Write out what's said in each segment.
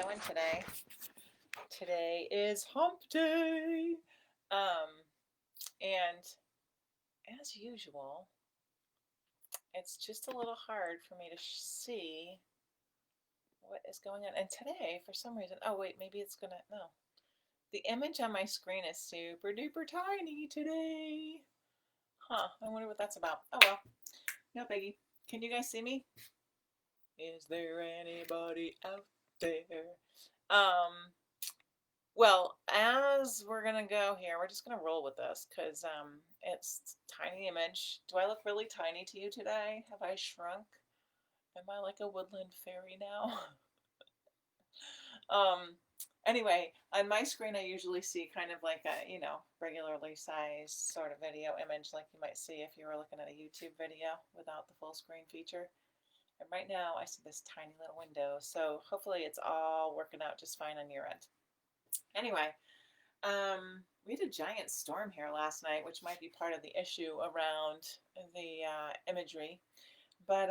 Going today. Today is Hump Day. And as usual, it's just a little hard for me to see what is going on. And today, for some reason, oh wait, maybe it's gonna, no. The image on my screen is super duper tiny today. Huh, I wonder what that's about. Oh well, no biggie. Can you guys see me? Is there anybody out there? Um, Well, as we're gonna go here, we're just gonna roll with this because it's tiny image. Do I look really tiny to you today? Have I shrunk? Am I like a woodland fairy now? um, anyway, on my screen, I usually see kind of like a regularly sized sort of video image, like you might see if you were looking at a YouTube video without the full screen feature. And right now, I see this tiny little window, so hopefully it's all working out just fine on your end. Anyway, we had a giant storm here last night, which might be part of the issue around the imagery. But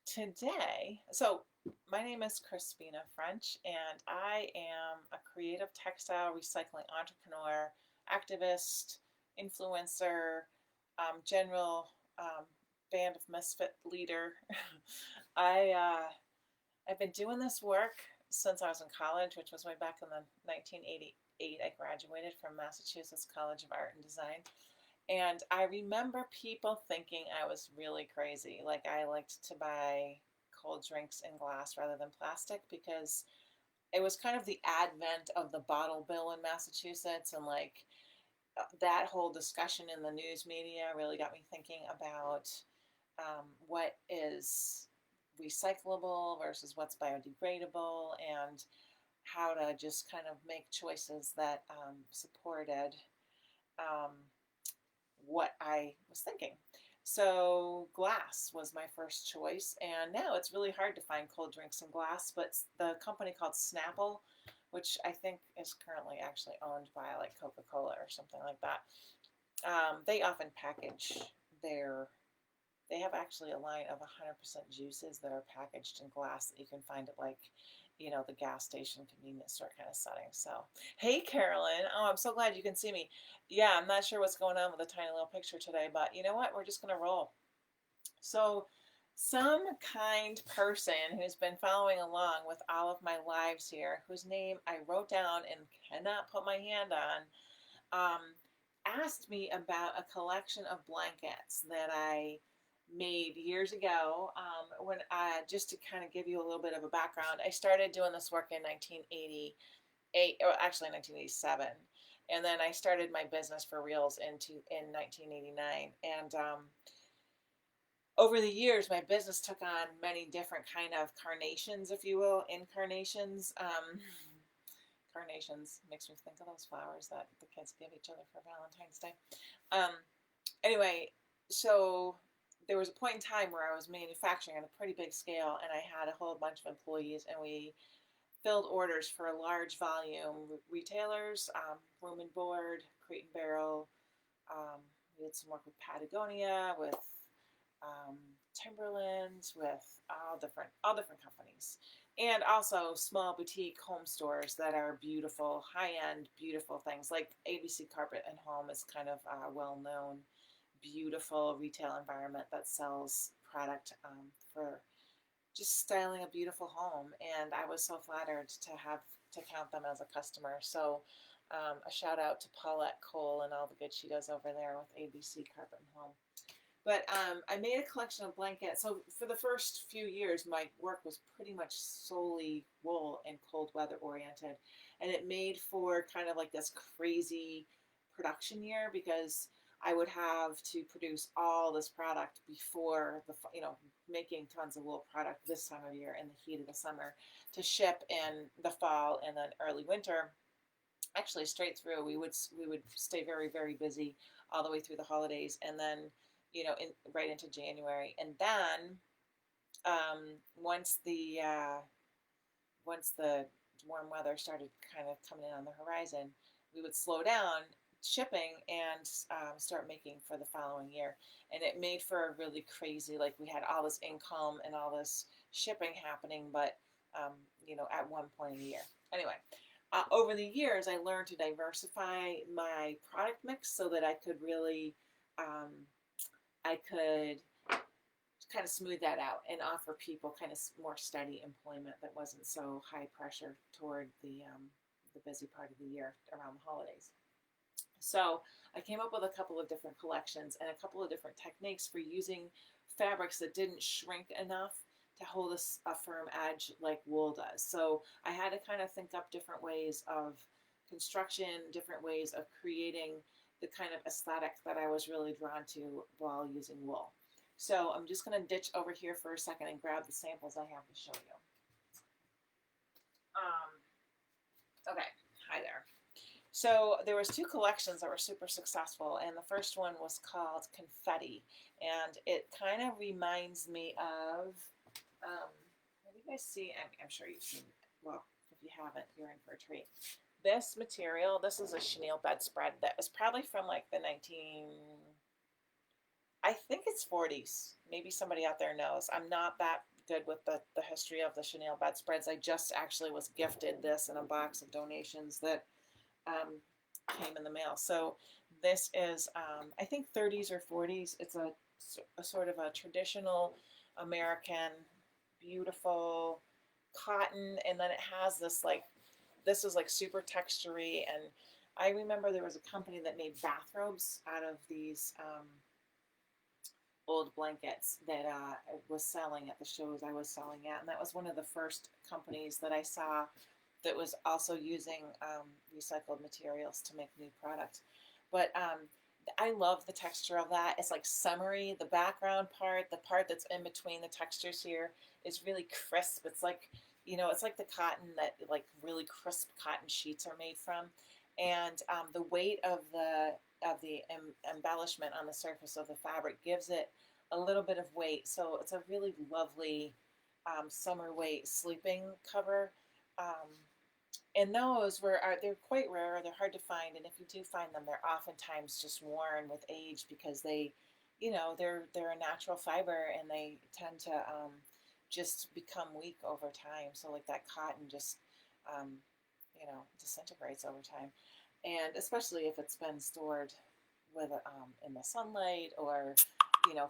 today, so my name is Christina French, and I am a creative textile recycling entrepreneur, activist, influencer, general band of misfit leader. I I've been doing this work since I was in college, which was way back in the 1988. I graduated from Massachusetts College of Art and Design. And I remember people thinking I was really crazy. Like I liked to buy cold drinks in glass rather than plastic because it was kind of the advent of the bottle bill in Massachusetts, and like that whole discussion in the news media really got me thinking about what is recyclable versus what's biodegradable, and how to just kind of make choices that supported um, what I was thinking. So glass was my first choice, and now it's really hard to find cold drinks in glass, but the company called Snapple, which I think is currently actually owned by like Coca-Cola or something like that, they often package their they have actually a line of 100% juices that are packaged in glass that you can find at like, the gas station convenience store kind of setting. So, hey, Carolyn. Oh, I'm so glad you can see me. Yeah, I'm not sure what's going on with the tiny little picture today, but you know what? We're just going to roll. So, some kind person who's been following along with all of my lives here, whose name I wrote down and cannot put my hand on, asked me about a collection of blankets that I made years ago. When I just to kind of give you a little bit of a background, I started doing this work in 1988, or actually 1987, and then I started my business for reals in 1989. And over the years, my business took on many different kind of carnations, if you will, incarnations. Carnations makes me think of those flowers that the kids give each other for Valentine's Day. Um, anyway, so there was a point in time where I was manufacturing on a pretty big scale, and I had a whole bunch of employees, and we filled orders for large volume retailers, Room and Board, Crate and Barrel. We did some work with Patagonia, with um, Timberlands, with all different companies, and also small boutique home stores that are beautiful, high end, beautiful things like ABC Carpet and Home is kind of a well known, beautiful retail environment that sells product for just styling a beautiful home. And I was so flattered to count them as a customer. So a shout out to Paulette Cole and all the good she does over there with ABC Carpet and Home. But I made a collection of blankets. So for the first few years, my work was pretty much solely wool and cold weather oriented, and it made for kind of like this crazy production year because I would have to produce all this product before making tons of wool product this time of year in the heat of the summer to ship in the fall and then early winter. Actually, straight through, we would stay very very busy all the way through the holidays, and then right into January, and then um, once the uh, once the warm weather started kind of coming in on the horizon, we would slow down shipping and start making for the following year. And it made for a really crazy, like we had all this income and all this shipping happening, but at one point in the year. Anyway, over the years, I learned to diversify my product mix so that I could really, I could kind of smooth that out and offer people kind of more steady employment that wasn't so high pressure toward the busy part of the year around the holidays. So I came up with a couple of different collections and a couple of different techniques for using fabrics that didn't shrink enough to hold a firm edge like wool does. So I had to kind of think up different ways of construction, different ways of creating the kind of aesthetic that I was really drawn to while using wool. So I'm just going to ditch over here for a second and grab the samples I have to show you. Okay, hi there. So there was two collections that were super successful, and the first one was called Confetti, and it kind of reminds me of, what do you guys see? I'm sure you've seen, well, if you haven't, you're in for a treat. This material, this is a chenille bedspread that was probably from like the I think it's 40s. Maybe somebody out there knows. I'm not that good with the history of the chenille bedspreads. I just actually was gifted this in a box of donations that came in the mail. So this is, I think 30s or 40s. It's a sort of a traditional American, beautiful cotton, and then it has this like, this is like super textury. And I remember there was a company that made bathrobes out of these old blankets that was selling at the shows I was selling at, and that was one of the first companies that I saw that was also using recycled materials to make new products. But I love the texture of that. It's like summery. The background part, the part that's in between the textures here, is really crisp. It's like, it's like the cotton that like really crisp cotton sheets are made from. And the weight of the embellishment on the surface of the fabric gives it a little bit of weight. So it's a really lovely summer weight sleeping cover. And those they're quite rare. They're hard to find, and if you do find them, they're oftentimes just worn with age because they, they're a natural fiber, and they tend to just become weak over time. So like that cotton just disintegrates over time, and especially if it's been stored with in the sunlight or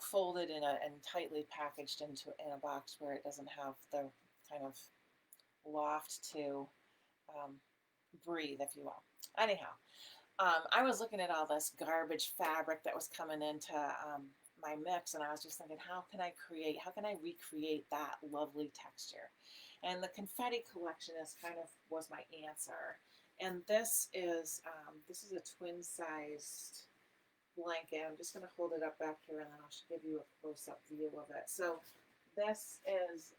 folded and tightly packaged in a box where it doesn't have the kind of loft to breathe, if you will. Anyhow, I was looking at all this garbage fabric that was coming into my mix, and I was just thinking, how can I recreate that lovely texture? And the Confetti collection was my answer. And this is a twin-sized blanket. I'm just going to hold it up back here, and then I'll give you a close-up view of it. So this is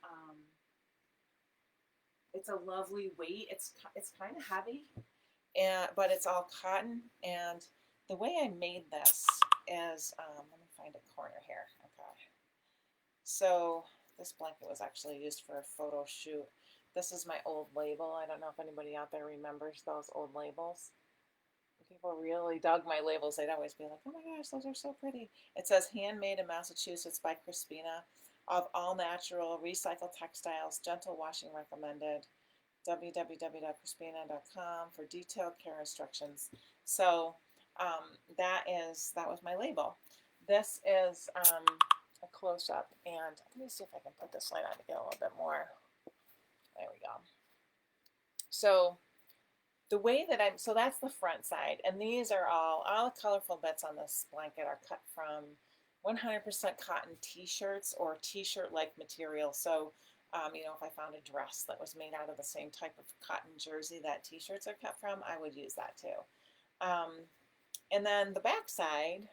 it's a lovely weight. It's kind of heavy, but it's all cotton. And the way I made this is, let me find a corner here. Okay. So this blanket was actually used for a photo shoot. This is my old label. I don't know if anybody out there remembers those old labels. People really dug my labels. They'd always be like, oh my gosh, those are so pretty. It says handmade in Massachusetts by Christina, of all natural recycled textiles, gentle washing recommended, www.crispina.com for detailed care instructions. So that was my label. This is a close-up, and let me see if I can put this light on to get a little bit more. There we go. So the way that so that's the front side, and these are all the colorful bits on this blanket are cut from 100% cotton t-shirts or t-shirt-like material. So, if I found a dress that was made out of the same type of cotton jersey that t-shirts are cut from, I would use that too. And then the back side,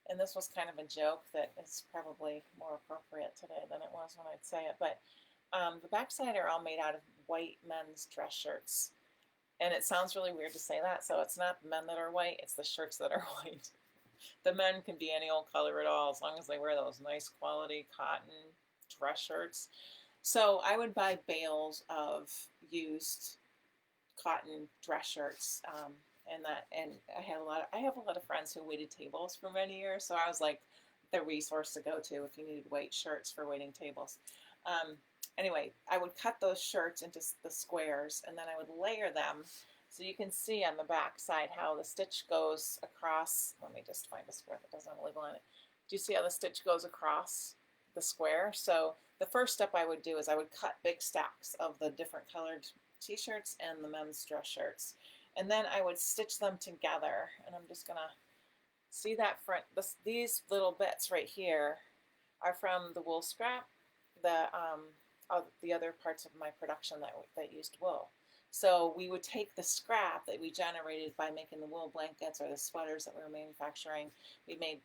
and this was kind of a joke that is probably more appropriate today than it was when I'd say it, but the back side are all made out of white men's dress shirts. And it sounds really weird to say that, so it's not the men that are white, it's the shirts that are white. The men can be any old color at all, as long as they wear those nice quality cotton dress shirts. So I would buy bales of used cotton dress shirts, and I have a lot of friends who waited tables for many years, so I was like the resource to go to if you needed white shirts for waiting tables. anyway, I would cut those shirts into the squares, and then I would layer them. So you can see on the back side how the stitch goes across. Let me just find a square that doesn't have a label on it. Do you see how the stitch goes across the square? So the first step I would do is I would cut big stacks of the different colored t-shirts and the men's dress shirts. And then I would stitch them together. And I'm just gonna see that front, these little bits right here are from the wool scrap, the other parts of my production that used wool. So we would take the scrap that we generated by making the wool blankets or the sweaters that we were manufacturing. We made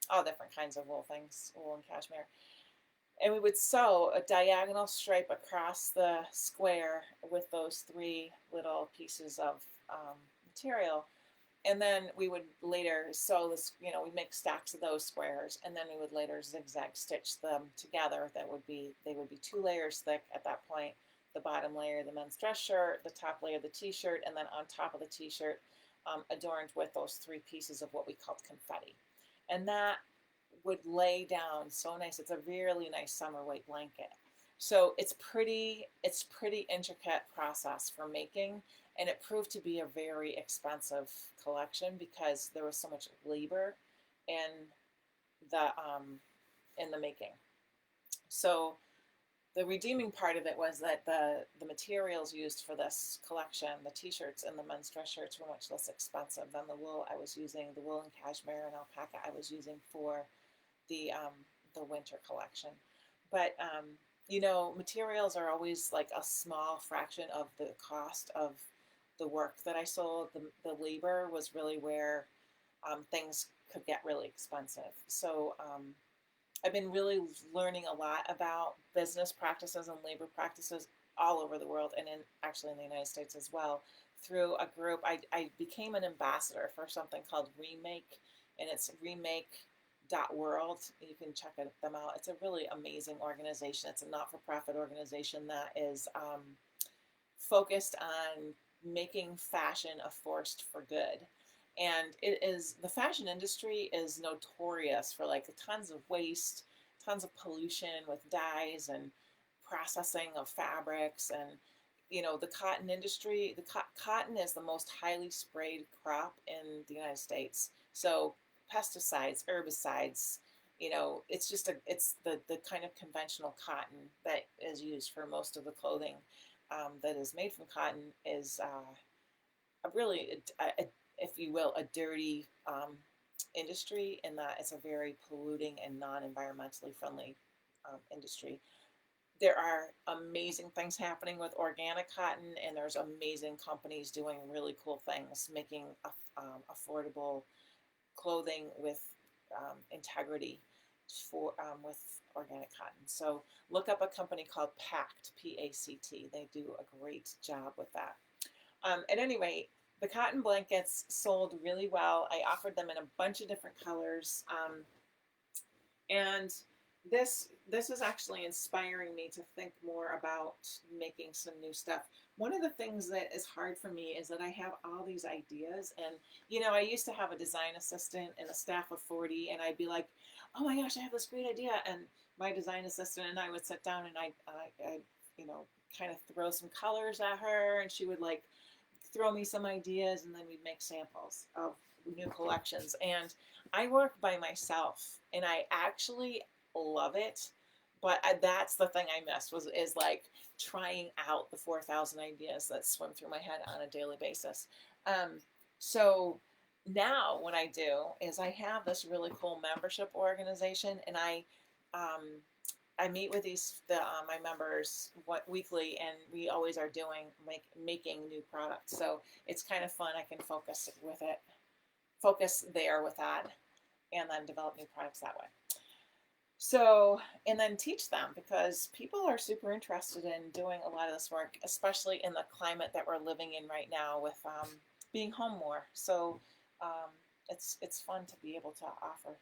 all different kinds of wool things, wool and cashmere. And we would sew a diagonal stripe across the square with those three little pieces of material. And then we would later sew this, we make stacks of those squares, and then we would later zigzag stitch them together. They would be 2 layers thick at that point. The bottom layer, the men's dress shirt, the top layer, the t-shirt, and then on top of the t-shirt, adorned with those 3 pieces of what we called confetti. And that would lay down so nice. It's a really nice summer weight blanket. So it's pretty intricate process for making, and it proved to be a very expensive collection because there was so much labor in the making. So the redeeming part of it was that the materials used for this collection, the t-shirts and the men's dress shirts, were much less expensive than the wool I was using, the wool and cashmere and alpaca I was using for the winter collection. But materials are always like a small fraction of the cost of the work that I sold. The labor was really where things could get really expensive. So I've been really learning a lot about business practices and labor practices all over the world, and actually in the United States as well, through a group. I became an ambassador for something called Remake, and it's remake.world. You can check them out. It's a really amazing organization. It's a not-for-profit organization that is focused on making fashion a force for good. And the fashion industry is notorious for like tons of waste, tons of pollution with dyes and processing of fabrics. And the cotton industry, cotton is the most highly sprayed crop in the United States. So pesticides, herbicides, it's the kind of conventional cotton that is used for most of the clothing that is made from cotton is if you will, a dirty industry, in that it's a very polluting and non-environmentally friendly industry. There are amazing things happening with organic cotton, and there's amazing companies doing really cool things, making affordable clothing with integrity with organic cotton. So look up a company called Pact, P-A-C-T. They do a great job with that. At any rate, the cotton blankets sold really well. I offered them in a bunch of different colors. And this is actually inspiring me to think more about making some new stuff. One of the things that is hard for me is that I have all these ideas, and I used to have a design assistant and a staff of 40, and I'd be like, oh my gosh, I have this great idea, and my design assistant and I would sit down and I kind of throw some colors at her, and she would like throw me some ideas, and then we'd make samples of new collections. And I work by myself, and I actually love it, but that's the thing I missed is like trying out the 4,000 ideas that swim through my head on a daily basis. So now what I do is I have this really cool membership organization, and I meet with my members weekly, and we always are making new products. So it's kind of fun. I can focus there with that, and then develop new products that way. So, and then teach them, because people are super interested in doing a lot of this work, especially in the climate that we're living in right now with being home more. So it's fun to be able to offer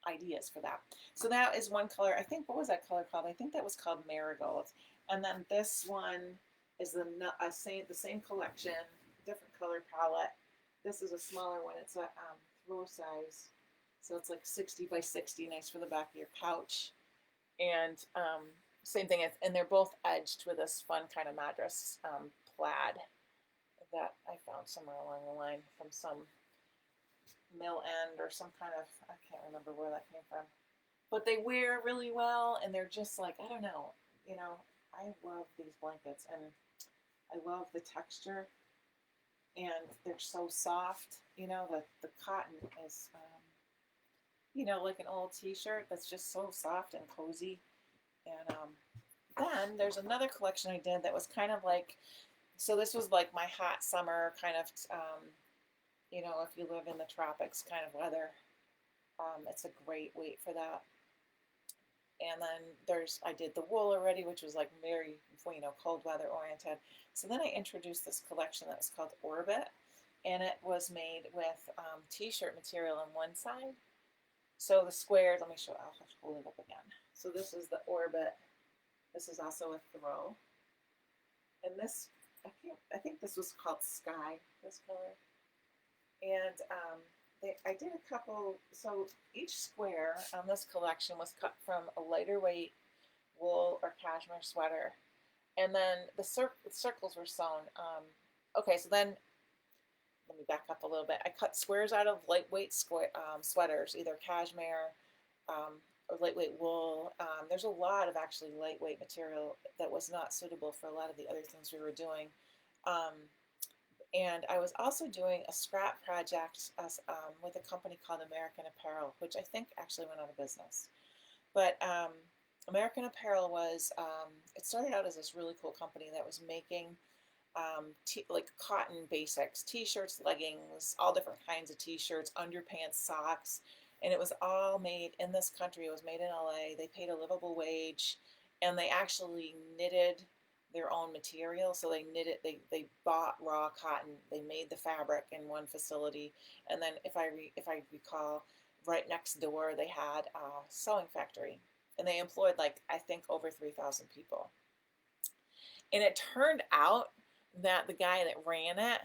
ideas for that. So that is one color. I think, what was that color called? I think that was called Marigold. And then this one is the same collection, different color palette. This is a smaller one. It's a throw size. So it's like 60 by 60, nice for the back of your couch. And Same thing, and they're both edged with this fun kind of Madras plaid that I found somewhere along the line from some mill end or some kind of, I can't remember where that came from. But they wear really well, and they're just like, I don't know, you know, I love these blankets, and I love the texture, and they're so soft. You know, the cotton is, you know, like an old t-shirt that's just so soft and cozy. And then there's another collection I did that was kind of like, so this was like my hot summer kind of, you know, if you live in the tropics kind of weather, it's a great weight for that. And then I did the wool already, which was like very, you know, cold weather oriented. So then I introduced this collection that was called Orbit, and it was made with t-shirt material on one side. So the squares, let me show, I'll have to hold it up again. So this is the Orbit. This is also a throw. And this, I think this was called Sky, this color. And I did a couple, so each square on this collection was cut from a lighter weight wool or cashmere sweater. And then the circles were sewn. Okay, so then let me back up a little bit. I cut squares out of lightweight sweaters, either cashmere or lightweight wool. There's a lot of actually lightweight material that was not suitable for a lot of the other things we were doing. And I was also doing a scrap project with a company called American Apparel, which I think actually went out of business. But American Apparel was, it started out as this really cool company that was making like cotton basics, t-shirts, leggings, all different kinds of t-shirts, underpants, socks, and it was all made in this country. It was made in LA. They paid a livable wage, and they actually knitted their own material. So they knitted, they bought raw cotton, they made the fabric in one facility, and then if I recall, right next door they had a sewing factory, and they employed like I think over 3,000 people. And it turned out that the guy that ran it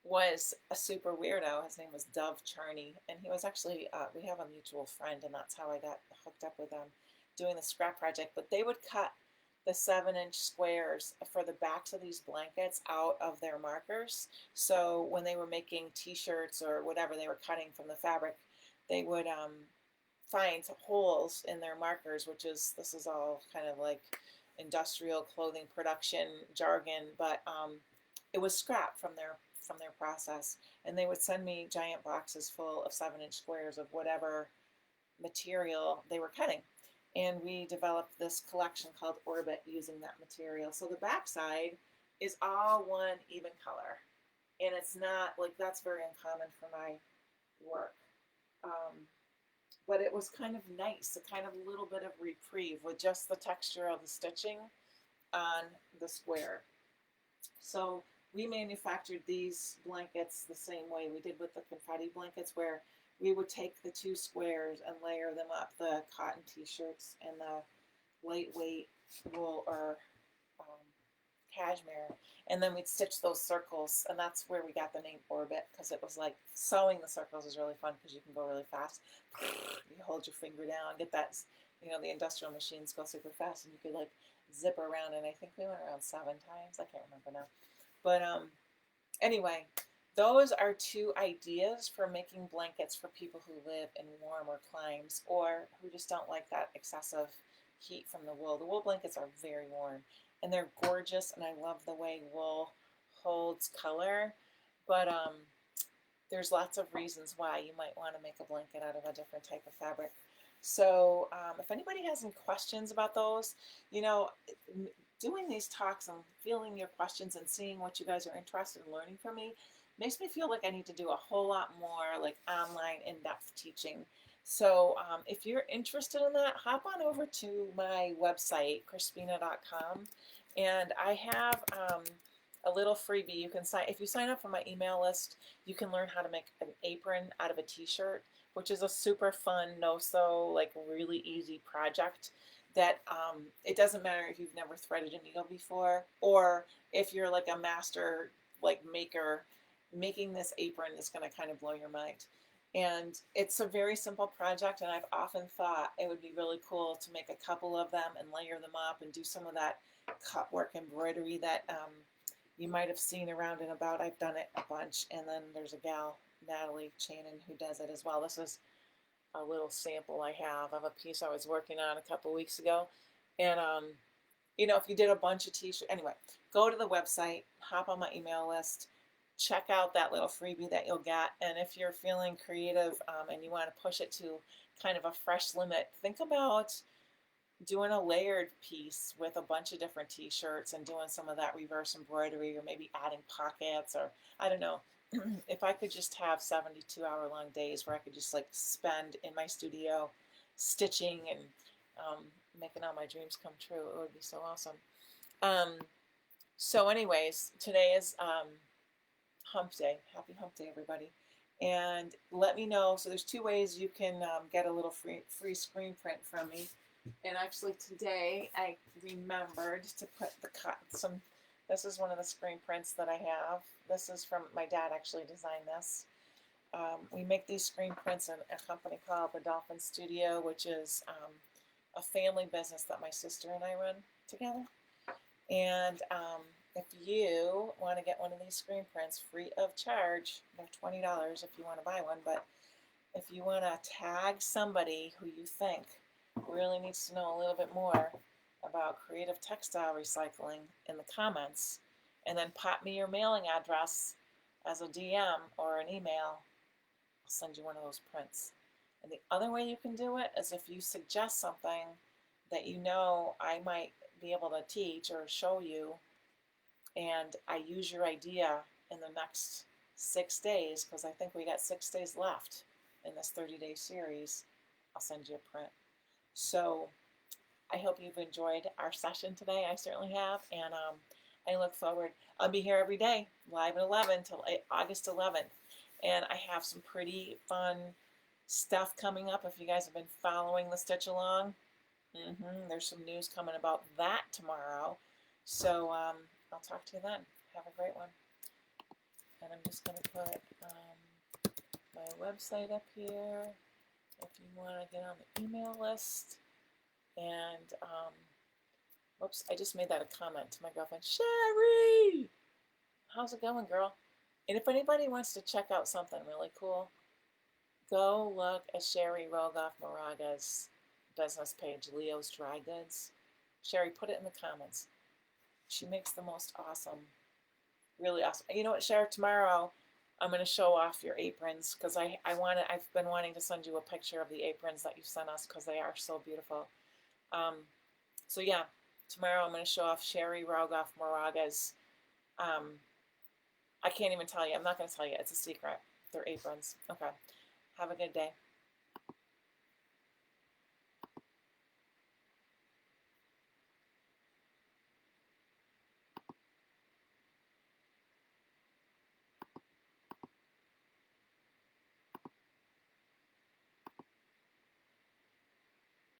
was a super weirdo. His name was Dove Charney, and he was actually, we have a mutual friend, and that's how I got hooked up with them doing the scrap project. But they would cut the 7-inch squares for the backs of these blankets out of their markers. So when they were making t-shirts or whatever they were cutting from the fabric, they would find holes in their markers, this is all kind of like industrial clothing production jargon, but it was scrap from their process, and they would send me giant boxes full of 7-inch squares of whatever material they were cutting, and we developed this collection called Orbit using that material. So the backside is all one even color, and it's not like, that's very uncommon for my work. But it was kind of nice, a kind of little bit of reprieve with just the texture of the stitching on the square. So we manufactured these blankets the same way we did with the Confetti blankets, where we would take the two squares and layer them up, the cotton t-shirts and the lightweight wool or cashmere, and then we'd stitch those circles, and that's where we got the name Orbit, because it was like sewing the circles is really fun because you can go really fast. You hold your finger down, get that, you know, the industrial machines go super fast, and you could like zip around, and I think we went around 7 times. I can't remember now. But anyway, those are 2 ideas for making blankets for people who live in warmer climes or who just don't like that excessive heat from the wool. The wool blankets are very warm, and they're gorgeous, and I love the way wool holds color, but there's lots of reasons why you might want to make a blanket out of a different type of fabric. So if anybody has any questions about those, you know, doing these talks and feeling your questions and seeing what you guys are interested in learning from me makes me feel like I need to do a whole lot more like online in-depth teaching. So if you're interested in that, hop on over to my website, crispina.com, and I have a little freebie. You can sign, if you sign up for my email list, you can learn how to make an apron out of a t-shirt, which is a super fun, no-sew, like really easy project that it doesn't matter if you've never threaded a needle before, or if you're like a master like maker, making this apron is going to kind of blow your mind. And it's a very simple project, and I've often thought it would be really cool to make a couple of them and layer them up and do some of that cut work embroidery that you might have seen around and about. I've done it a bunch, and then there's a gal, Natalie Chanin, who does it as well. This is a little sample I have of a piece I was working on a couple weeks ago. And, you know, if you did a bunch of t-shirts, anyway, go to the website, hop on my email list, check out that little freebie that you'll get. And if you're feeling creative and you want to push it to kind of a fresh limit, think about doing a layered piece with a bunch of different t-shirts and doing some of that reverse embroidery, or maybe adding pockets, or I don't know. If I could just have 72-hour-long days where I could just like spend in my studio stitching and making all my dreams come true, it would be so awesome. So anyways, today is Hump Day. Happy Hump Day, everybody. And let me know. So there's two ways you can get a little free screen print from me. And actually today I remembered to put some, this is one of the screen prints that I have. This is from, my dad actually designed this. We make these screen prints in a company called the Dolphin Studio, which is a family business that my sister and I run together. And if you want to get one of these screen prints free of charge, they're $20 if you want to buy one, but if you want to tag somebody who you think really needs to know a little bit more about creative textile recycling in the comments, and then pop me your mailing address as a DM or an email, I'll send you one of those prints. And the other way you can do it is if you suggest something that you know I might be able to teach or show you, and I use your idea in the next 6 days, because I think we got 6 days left in this 30-day series, I'll send you a print. So I hope you've enjoyed our session today. I certainly have, and I look forward. I'll be here every day, live at 11 till August 11th, and I have some pretty fun stuff coming up. If you guys have been following the Stitch Along, there's some news coming about that tomorrow. So I'll talk to you then. Have a great one. And I'm just going to put my website up here if you want to get on the email list. And, whoops, I just made that a comment to my girlfriend. Sherry! How's it going, girl? And if anybody wants to check out something really cool, go look at Sherry Rogoff-Moraga's business page, Leo's Dry Goods. Sherry, put it in the comments. She makes the most awesome, really awesome. You know what, Sherry, tomorrow I'm going to show off your aprons, because I've been wanting to send you a picture of the aprons that you sent us, because they are so beautiful. So yeah, tomorrow I'm going to show off Sherry Rogoff-Moraga's, I can't even tell you. I'm not going to tell you. It's a secret. They're aprons. Okay. Have a good day.